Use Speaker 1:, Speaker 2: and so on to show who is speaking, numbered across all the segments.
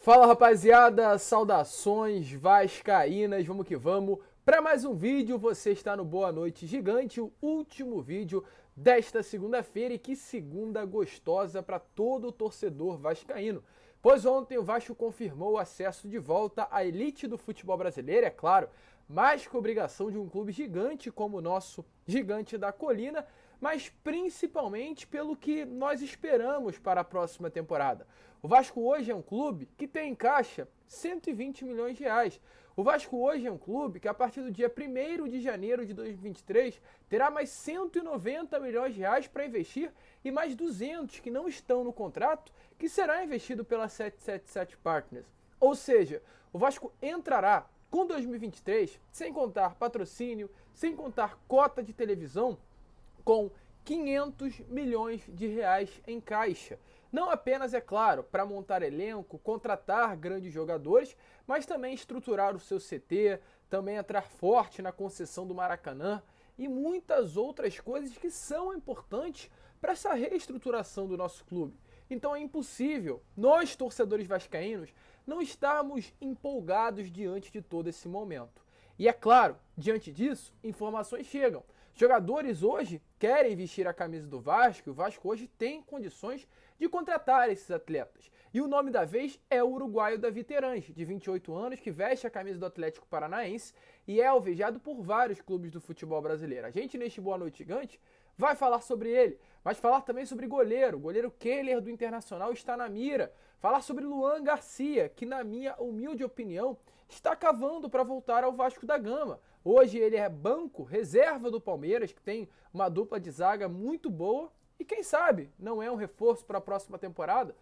Speaker 1: Fala rapaziada, saudações vascaínas, vamos que vamos. Para mais um vídeo, você está no Boa Noite Gigante, o último vídeo desta segunda-feira, e que segunda gostosa para todo o torcedor vascaíno. Pois ontem o Vasco confirmou o acesso de volta à elite do futebol brasileiro, é claro, mais que obrigação de um clube gigante como o nosso Gigante da Colina, mas principalmente pelo que nós esperamos para a próxima temporada. O Vasco hoje é um clube que tem em caixa 120 milhões de reais. O Vasco hoje é um clube que a partir do dia 1º de janeiro de 2023 terá mais 190 milhões de reais para investir e mais 200 que não estão no contrato que será investido pela 777 Partners. Ou seja, o Vasco entrará com 2023, sem contar patrocínio, sem contar cota de televisão, com 500 milhões de reais em caixa. Não apenas, é claro, para montar elenco, contratar grandes jogadores, mas também estruturar o seu CT, também entrar forte na concessão do Maracanã e muitas outras coisas que são importantes para essa reestruturação do nosso clube. Então é impossível nós, torcedores vascaínos, não estarmos empolgados diante de todo esse momento. E é claro, diante disso, informações chegam. Jogadores hoje querem vestir a camisa do Vasco, e o Vasco hoje tem condições de contratar esses atletas. E o nome da vez é o uruguaio Davi Terãs, de 28 anos, que veste a camisa do Atlético Paranaense e é alvejado por vários clubes do futebol brasileiro. A gente, neste Boa Noite Gigante, vai falar sobre ele, mas falar também sobre goleiro. O goleiro Keller do Internacional está na mira. Falar sobre Luan Garcia, que na minha humilde opinião está cavando para voltar ao Vasco da Gama. Hoje ele é banco, reserva do Palmeiras, que tem uma dupla de zaga muito boa e quem sabe não é um reforço para a próxima temporada.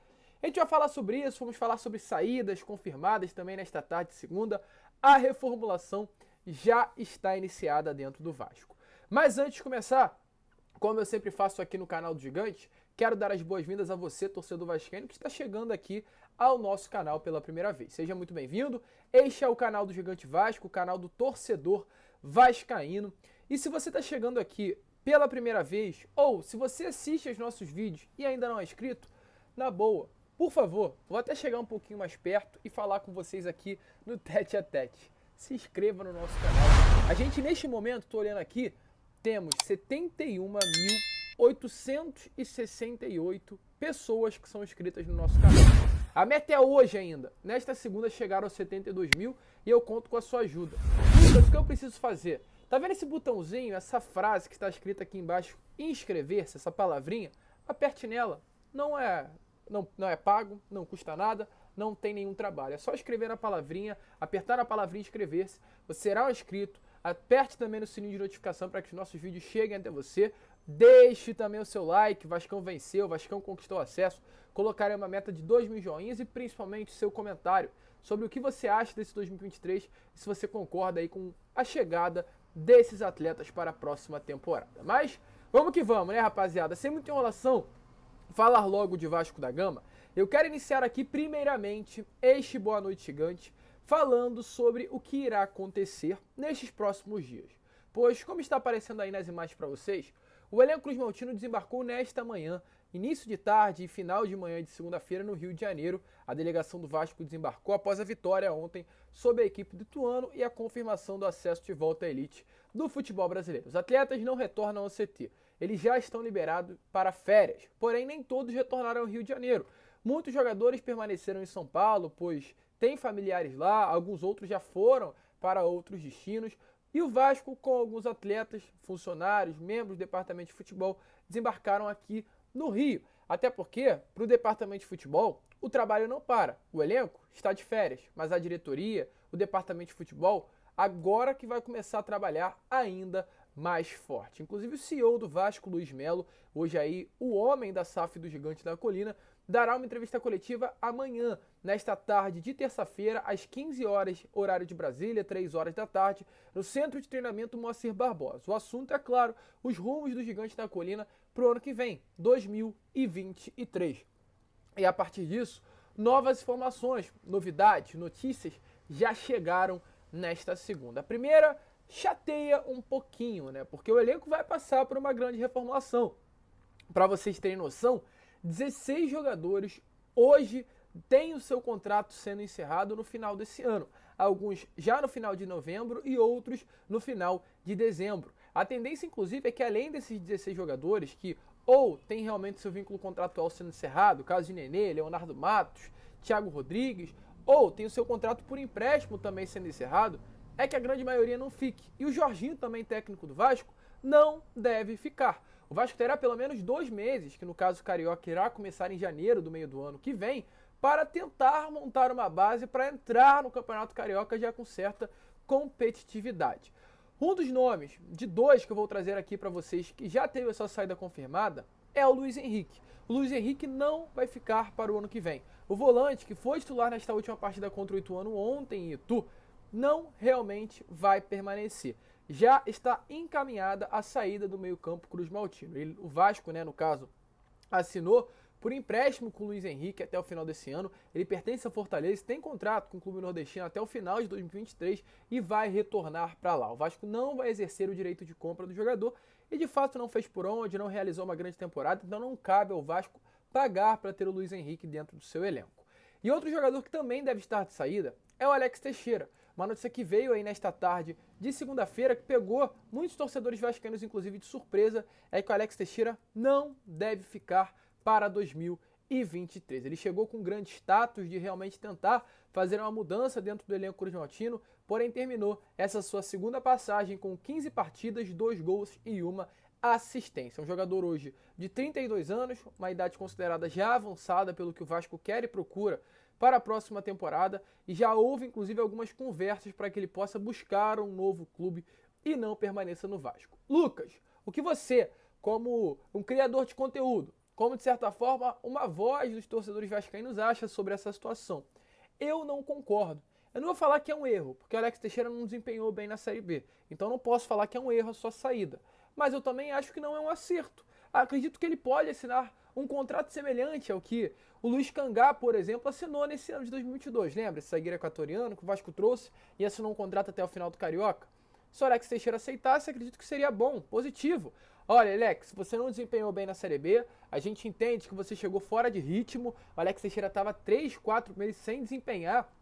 Speaker 1: A gente vai falar sobre isso, vamos falar sobre saídas confirmadas também nesta tarde de segunda. A reformulação já está iniciada dentro do Vasco. Mas antes de começar, como eu sempre faço aqui no canal do Gigante, quero dar as boas-vindas a você, torcedor vascaíno, que está chegando aqui ao nosso canal pela primeira vez. Seja muito bem-vindo. Este é o canal do Gigante Vasco, o canal do torcedor vascaíno. E se você está chegando aqui pela primeira vez, ou se você assiste aos nossos vídeos e ainda não é inscrito, na boa, por favor, vou até chegar um pouquinho mais perto e falar com vocês aqui no tete a tete. Se inscreva no nosso canal. A gente, neste momento, estou olhando aqui, temos 71.868 pessoas que são inscritas no nosso canal. A meta é hoje ainda, nesta segunda, chegar aos 72 mil e eu conto com a sua ajuda. Lucas, o que eu preciso fazer? Tá vendo esse botãozinho, essa frase que está escrita aqui embaixo, inscrever-se, essa palavrinha? Aperte nela, não é pago, não custa nada, não tem nenhum trabalho. É só escrever na palavrinha, apertar na palavrinha inscrever-se, você será um inscrito. Aperte também no sininho de notificação para que os nossos vídeos cheguem até você. Deixe também o seu like, Vascão venceu, Vascão conquistou acesso. Colocarei uma meta de 2 mil joinhas e principalmente seu comentário sobre o que você acha desse 2023 e se você concorda aí com a chegada desses atletas para a próxima temporada. Mas vamos que vamos, né, rapaziada? Sem muita enrolação, falar logo de Vasco da Gama. Eu quero iniciar aqui primeiramente este Boa Noite Gigante falando sobre o que irá acontecer nestes próximos dias. Pois, como está aparecendo aí nas imagens para vocês, o elenco Cruz Maltino desembarcou nesta manhã, início de tarde e final de manhã de segunda-feira no Rio de Janeiro. A delegação do Vasco desembarcou após a vitória ontem sobre a equipe do Ituano e a confirmação do acesso de volta à elite do futebol brasileiro. Os atletas não retornam ao CT, eles já estão liberados para férias, porém nem todos retornaram ao Rio de Janeiro. Muitos jogadores permaneceram em São Paulo, pois tem familiares lá, alguns outros já foram para outros destinos. E o Vasco, com alguns atletas, funcionários, membros do departamento de futebol, desembarcaram aqui no Rio. Até porque, para o departamento de futebol, o trabalho não para. O elenco está de férias, mas a diretoria, o departamento de futebol, agora que vai começar a trabalhar ainda mais forte. Inclusive o CEO do Vasco, Luiz Melo, hoje aí o homem da SAF do Gigante da Colina, dará uma entrevista coletiva amanhã, nesta tarde de terça-feira, às 15 horas, horário de Brasília, 3 horas da tarde, no Centro de Treinamento Moacir Barbosa. O assunto é, claro, os rumos do Gigante da Colina para o ano que vem, 2023. E a partir disso, novas informações, novidades, notícias já chegaram nesta segunda. A primeira chateia um pouquinho, né? Porque o elenco vai passar por uma grande reformulação. Para vocês terem noção, 16 jogadores hoje tem o seu contrato sendo encerrado no final desse ano. Alguns já no final de novembro e outros no final de dezembro. A tendência, inclusive, é que além desses 16 jogadores que ou tem realmente seu vínculo contratual sendo encerrado, caso de Nenê, Leonardo Matos, Thiago Rodrigues, ou tem o seu contrato por empréstimo também sendo encerrado, é que a grande maioria não fique. E o Jorginho, também técnico do Vasco, não deve ficar. O Vasco terá pelo menos 2 meses, que no caso o Carioca irá começar em janeiro do meio do ano que vem, para tentar montar uma base para entrar no Campeonato Carioca já com certa competitividade. Um dos nomes, de 2 que eu vou trazer aqui para vocês, que já teve a sua saída confirmada, é o Luiz Henrique. O Luiz Henrique não vai ficar para o ano que vem. O volante, que foi titular nesta última partida contra o Ituano ontem em Itu, não realmente vai permanecer. Já está encaminhada a saída do meio-campo Cruz Maltino. O Vasco, no caso, assinou por empréstimo com o Luiz Henrique até o final desse ano. Ele pertence ao Fortaleza, tem contrato com o clube nordestino até o final de 2023 e vai retornar para lá. O Vasco não vai exercer o direito de compra do jogador e de fato não fez por onde, não realizou uma grande temporada, então não cabe ao Vasco pagar para ter o Luiz Henrique dentro do seu elenco. E outro jogador que também deve estar de saída é o Alex Teixeira. Uma notícia que veio aí nesta tarde de segunda-feira, que pegou muitos torcedores vascaínos, inclusive de surpresa, é que o Alex Teixeira não deve ficar para 2023. Ele chegou com grande status de realmente tentar fazer uma mudança dentro do elenco cruzmaltino, porém terminou essa sua segunda passagem com 15 partidas, 2 gols e 1 assistência. Um jogador hoje de 32 anos, uma idade considerada já avançada pelo que o Vasco quer e procura para a próxima temporada, e já houve inclusive algumas conversas para que ele possa buscar um novo clube e não permaneça no Vasco. Lucas, o que você, como um criador de conteúdo, como de certa forma uma voz dos torcedores vascaínos, acha sobre essa situação? Eu não concordo. Eu não vou falar que é um erro, porque o Alex Teixeira não desempenhou bem na Série B, então não posso falar que é um erro a sua saída. Mas eu também acho que não é um acerto. Acredito que ele pode assinar um contrato semelhante ao que o Luiz Cangá, por exemplo, assinou nesse ano de 2022. Lembra? Esse zagueiro equatoriano que o Vasco trouxe e assinou um contrato até o final do Carioca. Se o Alex Teixeira aceitasse, acredito que seria bom, positivo. Olha, Alex, você não desempenhou bem na Série B, a gente entende que você chegou fora de ritmo, o Alex Teixeira estava 3, 4 meses sem desempenhar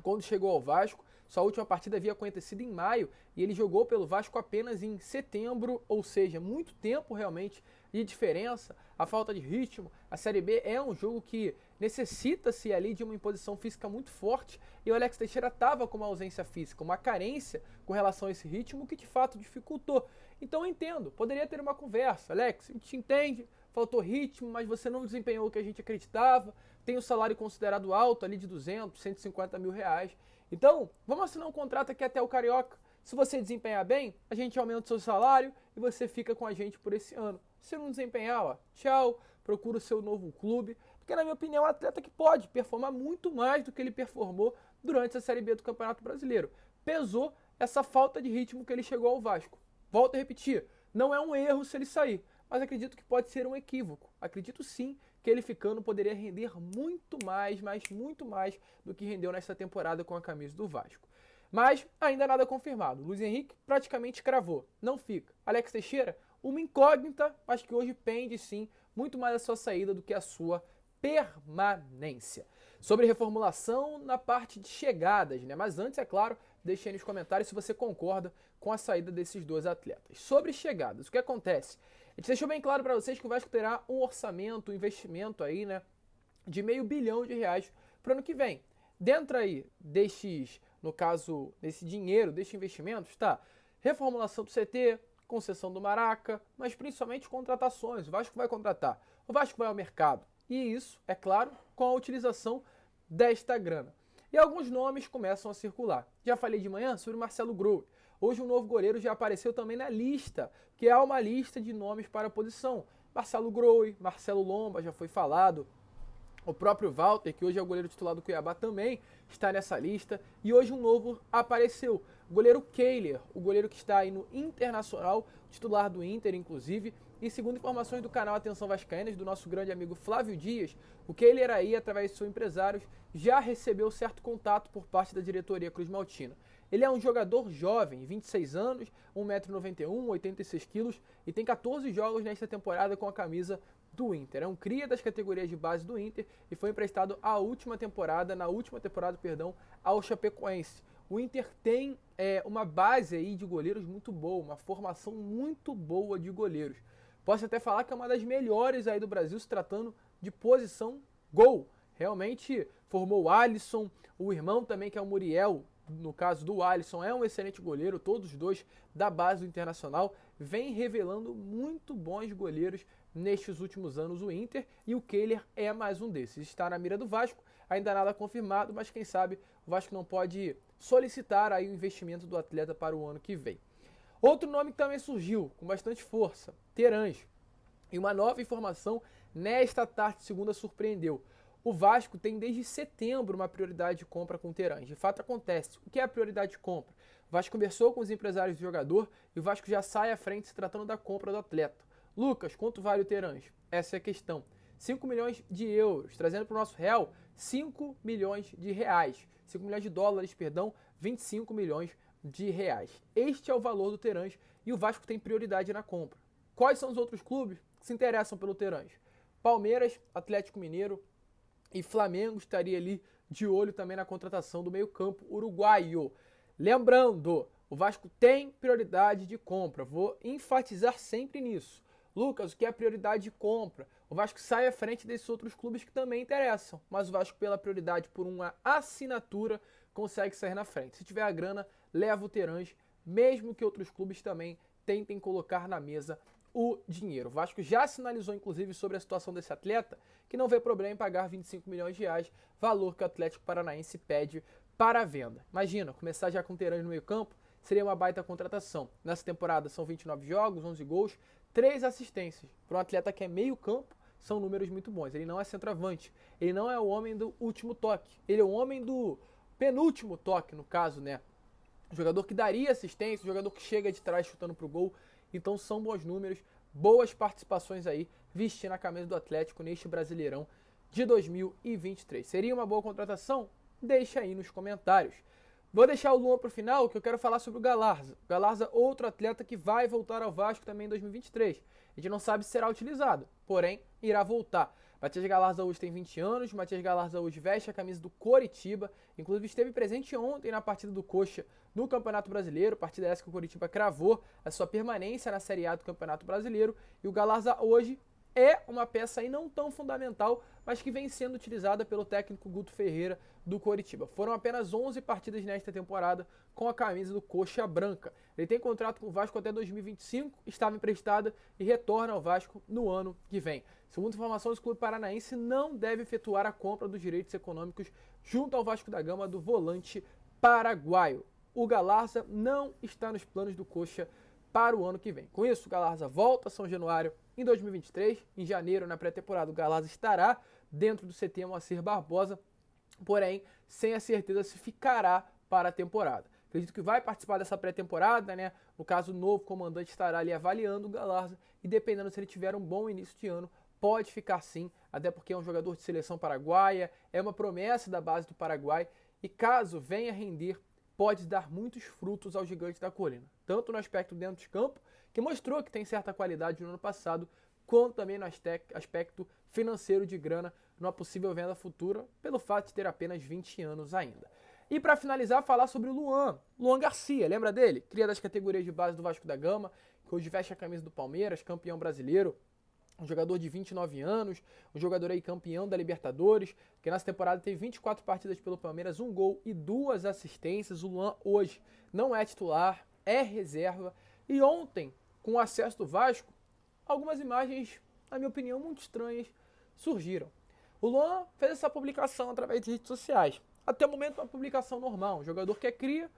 Speaker 1: quando chegou ao Vasco. Sua última partida havia acontecido em maio e ele jogou pelo Vasco apenas em setembro, ou seja, muito tempo realmente de diferença, a falta de ritmo. A Série B é um jogo que necessita-se ali de uma imposição física muito forte e o Alex Teixeira estava com uma ausência física, uma carência com relação a esse ritmo que de fato dificultou. Então eu entendo, poderia ter uma conversa. Alex, a gente entende, faltou ritmo, mas você não desempenhou o que a gente acreditava, tem um salário considerado alto ali de 200, 150 mil reais. Então, vamos assinar um contrato aqui até o Carioca. Se você desempenhar bem, a gente aumenta o seu salário e você fica com a gente por esse ano. Se não desempenhar, ó, tchau, procura o seu novo clube. Porque, na minha opinião, é um atleta que pode performar muito mais do que ele performou durante a Série B do Campeonato Brasileiro. Pesou essa falta de ritmo que ele chegou ao Vasco. Volto a repetir, não é um erro se ele sair, mas acredito que pode ser um equívoco. Acredito sim que ele ficando poderia render muito mais, mas muito mais do que rendeu nesta temporada com a camisa do Vasco. Mas ainda nada confirmado. Luiz Henrique praticamente cravou, não fica. Alex Teixeira, uma incógnita, mas que hoje pende sim muito mais a sua saída do que a sua permanência. Sobre reformulação na parte de chegadas, mas antes, é claro, deixe aí nos comentários se você concorda com a saída desses dois atletas. Sobre chegadas, o que acontece? A gente deixou bem claro para vocês que o Vasco terá um orçamento, um investimento aí, de R$500 milhão para o ano que vem. Dentro aí destes, no caso, desse dinheiro, destes investimentos, está reformulação do CT, concessão do Maraca, mas principalmente contratações. O Vasco vai contratar, o Vasco vai ao mercado. E isso, é claro, com a utilização desta grana. E alguns nomes começam a circular. Já falei de manhã sobre o Marcelo Groi. Hoje um novo goleiro já apareceu também na lista, que é uma lista de nomes para a posição. Marcelo Groi, Marcelo Lomba, já foi falado. O próprio Walter, que hoje é o goleiro titular do Cuiabá, também está nessa lista. E hoje um novo apareceu. O goleiro Kehler, o goleiro que está aí no Internacional, titular do Inter, inclusive. E segundo informações do canal Atenção Vascaínas, do nosso grande amigo Flávio Dias, o Kehler aí, através de seus empresários, já recebeu certo contato por parte da diretoria cruzmaltina. Ele é um jogador jovem, 26 anos, 1,91 m, 86 kg e tem 14 jogos nesta temporada com a camisa do Inter. É um cria das categorias de base do Inter e foi emprestado na última temporada, ao Chapecoense. O Inter tem uma base aí de goleiros muito boa, uma formação muito boa de goleiros. Posso até falar que é uma das melhores aí do Brasil, se tratando de posição gol. Realmente formou o Alisson, o irmão também, que é o Muriel, no caso do Alisson, é um excelente goleiro, todos os dois da base do Internacional, vem revelando muito bons goleiros nestes últimos anos o Inter, e o Kehler é mais um desses. Está na mira do Vasco, ainda nada confirmado, mas quem sabe o Vasco não pode solicitar aí o investimento do atleta para o ano que vem. Outro nome que também surgiu com bastante força, Terãs. E uma nova informação nesta tarde de segunda surpreendeu. O Vasco tem desde setembro uma prioridade de compra com o Terãs. De fato acontece. O que é a prioridade de compra? O Vasco conversou com os empresários do jogador e o Vasco já sai à frente se tratando da compra do atleta. Lucas, quanto vale o Terãs? Essa é a questão. 5 milhões de euros, trazendo para o nosso real, 5 milhões de reais. 5 milhões de dólares, perdão, 25 milhões de reais. Este é o valor do Terãs e o Vasco tem prioridade na compra. Quais são os outros clubes que se interessam pelo Terãs? Palmeiras, Atlético Mineiro e Flamengo estaria ali de olho também na contratação do meio-campo uruguaio. Lembrando, o Vasco tem prioridade de compra. Vou enfatizar sempre nisso. Lucas, o que é prioridade de compra? O Vasco sai à frente desses outros clubes que também interessam, mas o Vasco, pela prioridade por uma assinatura, consegue sair na frente. Se tiver a grana, leva o Terãs, mesmo que outros clubes também tentem colocar na mesa o dinheiro. O Vasco já sinalizou, inclusive, sobre a situação desse atleta, que não vê problema em pagar 25 milhões de reais, valor que o Atlético Paranaense pede para a venda. Imagina, começar já com o Terãs no meio campo, seria uma baita contratação. Nessa temporada são 29 jogos, 11 gols, 3 assistências. Para um atleta que é meio campo, são números muito bons. Ele não é centroavante, ele não é o homem do último toque, ele é o homem do penúltimo toque, no caso, né? O jogador que daria assistência, o jogador que chega de trás chutando pro gol. Então são bons números, boas participações aí, vestindo a camisa do Atlético neste Brasileirão de 2023. Seria uma boa contratação? Deixa aí nos comentários. Vou deixar o Luan para o final, que eu quero falar sobre o Galarza. O Galarza, outro atleta que vai voltar ao Vasco também em 2023. A gente não sabe se será utilizado, porém irá voltar. Matias Galarza hoje tem 20 anos, Matias Galarza hoje veste a camisa do Coritiba, inclusive esteve presente ontem na partida do Coxa no Campeonato Brasileiro, partida essa que o Coritiba cravou a sua permanência na Série A do Campeonato Brasileiro, e o Galarza hoje é uma peça aí não tão fundamental, mas que vem sendo utilizada pelo técnico Guto Ferreira do Coritiba. Foram apenas 11 partidas nesta temporada com a camisa do Coxa Branca. Ele tem contrato com o Vasco até 2025, estava emprestado e retorna ao Vasco no ano que vem. Segundo informações, o clube paranaense não deve efetuar a compra dos direitos econômicos junto ao Vasco da Gama do volante paraguaio. O Galarza não está nos planos do Coxa para o ano que vem. Com isso, o Galarza volta a São Januário em 2023. Em janeiro, na pré-temporada, o Galarza estará dentro do CT Moacir Barbosa, porém, sem a certeza se ficará para a temporada. Acredito que vai participar dessa pré-temporada, né? No caso, o novo comandante estará ali avaliando o Galarza e, dependendo se ele tiver um bom início de ano, pode ficar sim, até porque é um jogador de seleção paraguaia, é uma promessa da base do Paraguai e, caso venha render, pode dar muitos frutos ao Gigante da Colina, tanto no aspecto dentro de campo, que mostrou que tem certa qualidade no ano passado, quanto também no aspecto financeiro de grana, numa possível venda futura, pelo fato de ter apenas 20 anos ainda. E para finalizar, falar sobre o Luan Garcia, lembra dele? Cria das categorias de base do Vasco da Gama, que hoje veste a camisa do Palmeiras, campeão brasileiro, um jogador de 29 anos, um jogador aí campeão da Libertadores, que nessa temporada teve 24 partidas pelo Palmeiras, 1 gol e 2 assistências. O Luan hoje não é titular, é reserva. E ontem, com o acesso do Vasco, algumas imagens, na minha opinião, muito estranhas surgiram. O Luan fez essa publicação através de redes sociais. Até o momento, uma publicação normal. Um jogador que é cria,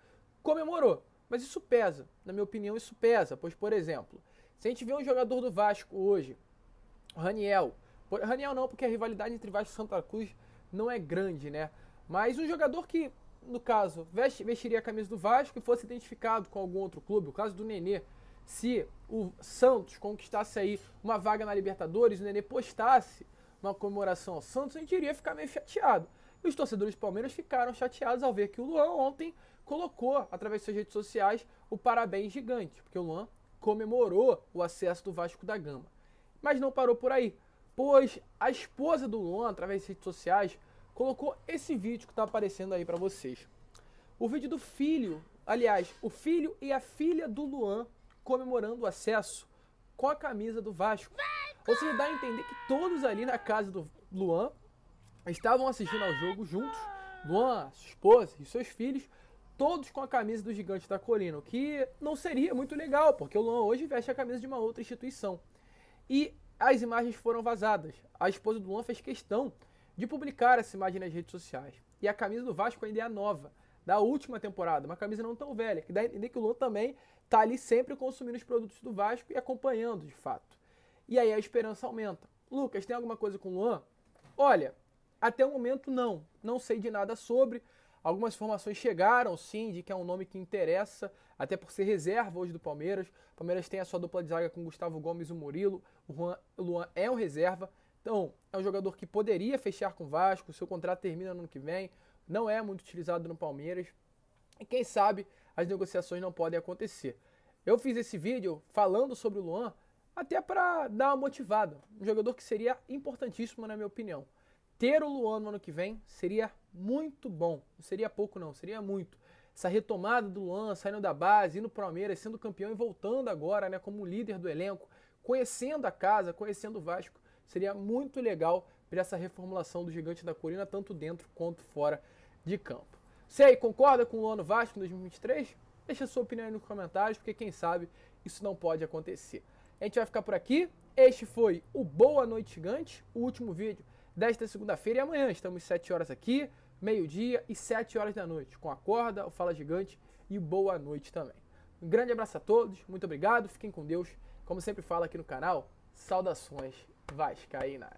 Speaker 1: comemorou. Mas isso pesa. Na minha opinião, isso pesa. Pois, por exemplo, se a gente vê um jogador do Vasco hoje, o Raniel não, porque a rivalidade entre Vasco e Santa Cruz não é grande, né? Mas um jogador que, no caso, vestiria a camisa do Vasco e fosse identificado com algum outro clube, o caso do Nenê, se o Santos conquistasse aí uma vaga na Libertadores, o Nenê postasse uma comemoração ao Santos, a gente iria ficar meio chateado. E os torcedores do Palmeiras ficaram chateados ao ver que o Luan ontem colocou, através de suas redes sociais, o parabéns gigante, porque o Luan comemorou o acesso do Vasco da Gama. Mas não parou por aí. pois a esposa do Luan, através das redes sociais, colocou esse vídeo que está aparecendo aí para vocês. O vídeo do filho, aliás, o filho e a filha do Luan comemorando o acesso com a camisa do Vasco. Ou seja, dá a entender que todos ali na casa do Luan estavam assistindo ao jogo juntos, Luan, sua esposa e seus filhos, todos com a camisa do Gigante da Colina, o que não seria muito legal, porque o Luan hoje veste a camisa de uma outra instituição. E as imagens foram vazadas. A esposa do Luan fez questão de publicar essa imagem nas redes sociais. E a camisa do Vasco ainda é nova, da última temporada, uma camisa não tão velha, que dá a entender que o Luan também está ali sempre consumindo os produtos do Vasco e acompanhando, de fato. E aí a esperança aumenta. Lucas, tem alguma coisa com o Luan? Olha, até o momento não sei de nada sobre. Algumas informações chegaram, sim, de que é um nome que interessa, até por ser reserva hoje do Palmeiras. O Palmeiras tem a sua dupla de zaga com Gustavo Gomes e o Murilo. O Luan é um reserva. Então, é um jogador que poderia fechar com o Vasco, seu contrato termina no ano que vem, não é muito utilizado no Palmeiras. E quem sabe as negociações não podem acontecer. Eu fiz esse vídeo falando sobre o Luan até para dar uma motivada. Um jogador que seria importantíssimo, na minha opinião. Ter o Luan no ano que vem seria muito bom. Não seria pouco, não. Seria muito. Essa retomada do Luan, saindo da base, indo para o Palmeiras, sendo campeão e voltando agora, né, como líder do elenco, conhecendo a casa, conhecendo o Vasco, seria muito legal para essa reformulação do Gigante da Colina, tanto dentro quanto fora de campo. Você aí concorda com o Luan no Vasco em 2023? Deixa a sua opinião aí nos comentários, porque quem sabe isso não pode acontecer. A gente vai ficar por aqui. Este foi o Boa Noite Gigante, o último vídeo desta segunda-feira. E amanhã estamos 7 horas aqui, meio-dia e 7 horas da noite, com a Corda, o Fala Gigante e o Boa Noite também. Um grande abraço a todos, muito obrigado, fiquem com Deus. Como sempre falo aqui no canal, saudações vascaínas.